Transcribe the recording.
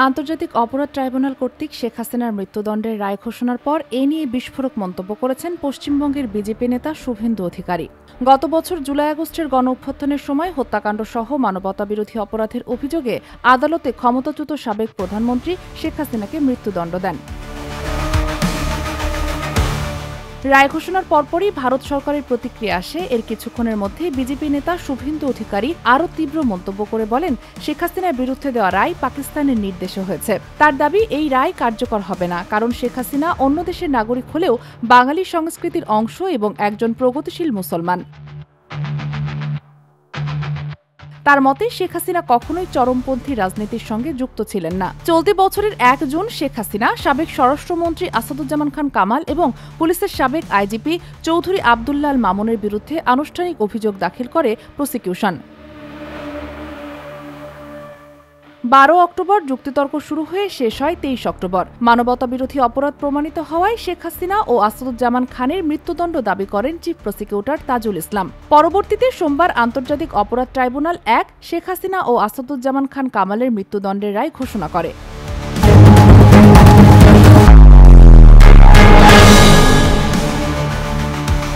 আন্তর্জাতিক অপরাধ ট্রাইব্যুনাল কর্তৃক শেখ হাসিনার মৃত্যুদণ্ডের রায় ঘোষণার পর এ নিয়ে বিস্ফোরক মন্তব্য করেছেন পশ্চিমবঙ্গের বিজেপি নেতা শুভেন্দু অধিকারী। গত বছর জুলাই-আগস্টের গণঅভ্যুত্থানের সময় হত্যাকাণ্ড সহ মানবতাবিরোধী অপরাধের অভিযোগে আদালতে ক্ষমতাচ্যুত সাবেক প্রধানমন্ত্রী শেখ হাসিনাকে মৃত্যুদণ্ড দেন। রায় ঘোষণার পরপরই ভারত সরকারের প্রতিক্রিয়া আসে। এর কিছুক্ষণের মধ্যে বিজেপি নেতা শুভেন্দু অধিকারী আরও তীব্র মন্তব্য করে বলেন, শেখ হাসিনার বিরুদ্ধে দেওয়া রায় পাকিস্তানের নির্দেশে হয়েছে। তার দাবি, এই রায় কার্যকর হবে না, কারণ শেখ হাসিনা অন্য দেশের নাগরিক হলেও বাঙালি সংস্কৃতির অংশ এবং একজন প্রগতিশীল মুসলমান। তার মতে, শেখ হাসিনা কখনোই চরমপন্থী রাজনীতির সঙ্গে যুক্ত ছিলেন না। চলতি বছরের ১ জুন শেখ হাসিনা, সাবেক স্বরাষ্ট্রমন্ত্রী আসাদুজ্জামান খান কামাল এবং পুলিশের সাবেক আইজিপি চৌধুরী আবদুল্লাহ আল মামুনের বিরুদ্ধে আনুষ্ঠানিক অভিযোগ দাখিল করে প্রসিকিউশন। ১২ অক্টোবর যুক্তিতর্ক শুরু হয়ে শেষ হয় ২৩ অক্টোবর। মানবতাবিরোধী অপরাধ প্রমাণিত হওয়ায় শেখ হাসিনা ও আসাদুজ্জামান খানের মৃত্যুদণ্ড দাবি করেন চিফ প্রসিকিউটর তাজুল ইসলাম। পরবর্তীতে সোমবার আন্তর্জাতিক অপরাধ ট্রাইব্যুনাল ১ শেখ হাসিনা ও আসাদুজ্জামান খান কামালের মৃত্যুদণ্ডের রায় ঘোষণা করে।